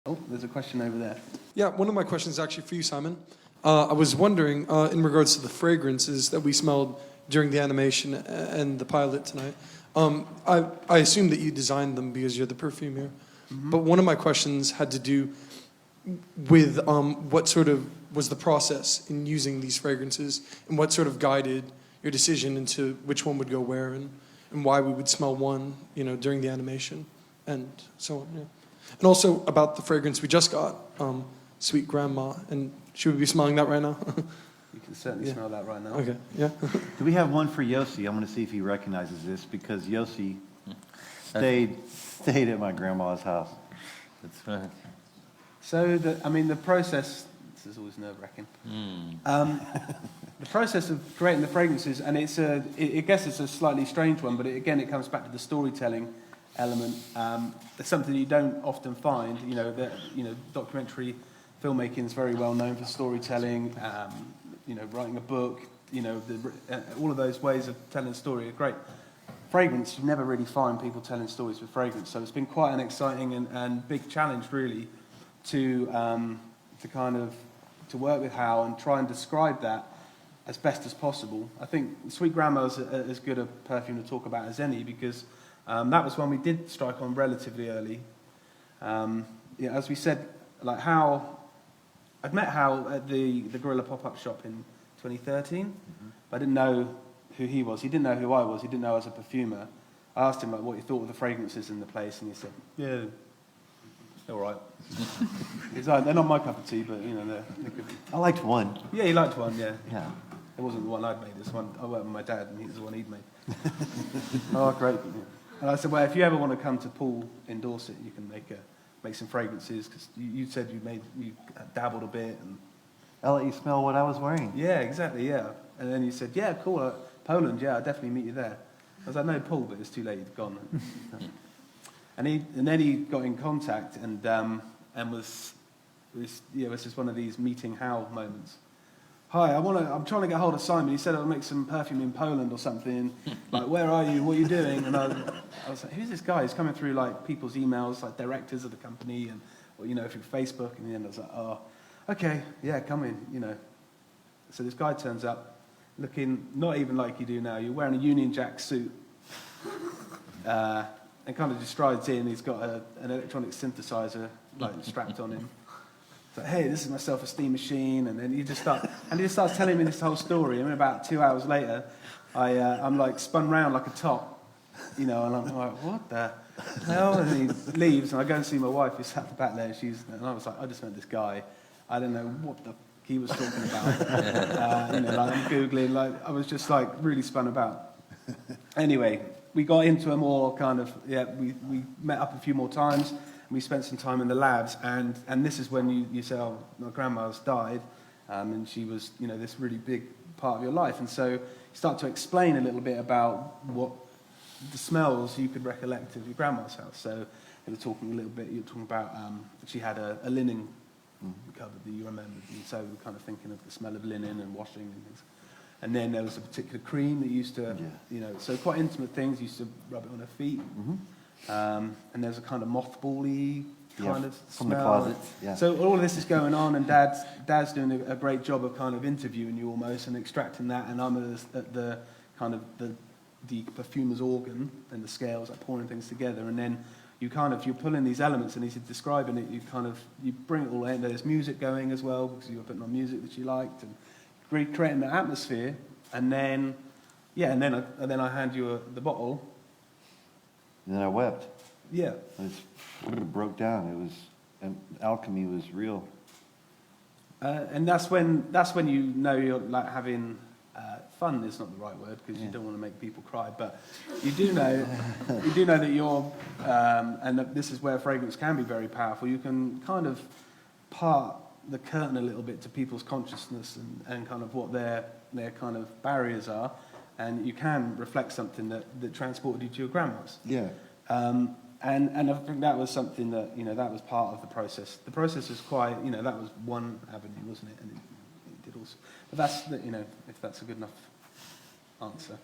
Oh, there's a question over there. Yeah, one of my questions is actually for you, Simon. I was wondering, in regards to the fragrances that we smelled during the animation and the pilot tonight, I assume that you designed them because you're the perfumer. Mm-hmm. But one of my questions had to do with what sort of was the process in using these fragrances and what sort of guided your decision into which one would go where and why we would smell one, during the animation and so on. Yeah. And also about the fragrance we just got, Sweet Grandma, and should we be smelling that right now? You can certainly smell that right now. Okay, yeah. Do we have one for Yossi? I'm going to see if he recognizes this because Yossi stayed at my grandma's house. That's right. So, the process, this is always nerve-wracking. The process of creating the fragrances, and I guess it's a slightly strange one, but it comes back to the storytelling element. It's something you don't often find. Documentary filmmaking is very well known for storytelling. Writing a book. All of those ways of telling a story are great. Fragrance, you never really find people telling stories with fragrance. So it's been quite an exciting and big challenge, really, to work with Hal and try and describe that as best as possible. I think Sweet Grandma is as good a perfume to talk about as any because that was one we did strike on relatively early. As we said, like I'd met Hal at the Gorilla pop-up shop in 2013, but I didn't know who he was. He didn't know who I was. He didn't know I was a perfumer. I asked him what he thought of the fragrances in the place, and he said, "Yeah, they're all right." He's like, "They're not my cup of tea, but they're good." I liked one. Yeah, he liked one. Yeah. Yeah. It wasn't the one I'd made. This one I worked with my dad, and he was the one he'd made. Oh, great! And I said, "Well, if you ever want to come to Paul in Dorset, you can make some fragrances because you said you dabbled a bit and." I'll let you smell what I was wearing. Yeah, exactly. Yeah, and then you said, "Yeah, cool, Poland. Yeah, I'll definitely meet you there." I was like, "No, Paul, but it's too late. He's gone." and then he got in contact and was just one of these meeting Hal moments. "Hi, I'm trying to get hold of Simon. He said I'll make some perfume in Poland or something. Like, where are you? What are you doing?" And I was like, "Who's this guy? He's coming through like people's emails, like directors of the company, and through Facebook." And then I was like, "Oh, okay, yeah, come in." So this guy turns up, looking not even like you do now. You're wearing a Union Jack suit, and kind of just strides in. He's got an electronic synthesizer like strapped on him. Like, "Hey, this is my self-esteem machine," and then he just starts telling me this whole story. And about 2 hours later, I'm like spun round like a top, and I'm like, "What the hell?" And he leaves, and I go and see my wife who's sat back there. And I was like, "I just met this guy. I don't know what the he was talking about." I'm googling. Like I was just like really spun about. Anyway, we got into a more kind of we met up a few more times. We spent some time in the labs, and this is when you say, "Oh, my grandma's died," and she was, this really big part of your life. And so you start to explain a little bit about what the smells you could recollect of your grandma's house. So you were talking about she had a linen cupboard that you remembered, and so we were kind of thinking of the smell of linen and washing and things. And then there was a particular cream that used to, so quite intimate things, used to rub it on her feet. Mm-hmm. And there's a kind of mothball-y kind of from smell. the closet. Yeah. So all of this is going on, and Dad's doing a great job of kind of interviewing you almost and extracting that, and I'm at the kind of the perfumer's organ and the scales, like pouring things together, and then you're pulling these elements and he's describing it. You bring it all in. There's music going as well because you were putting on music that you liked and recreating the atmosphere, and then I hand you the bottle. And then I wept. Yeah. It broke down. And alchemy was real. And that's when you're like having fun is not the right word because you don't want to make people cry, but you do know that you're and that this is where fragrance can be very powerful. You can kind of part the curtain a little bit to people's consciousness and kind of what their kind of barriers are, and you can reflect something that transported you to your grandma's. Yeah. And I think that was something that that was part of the process. The process was quite that was one avenue, wasn't it? And it did also. But that's if that's a good enough answer.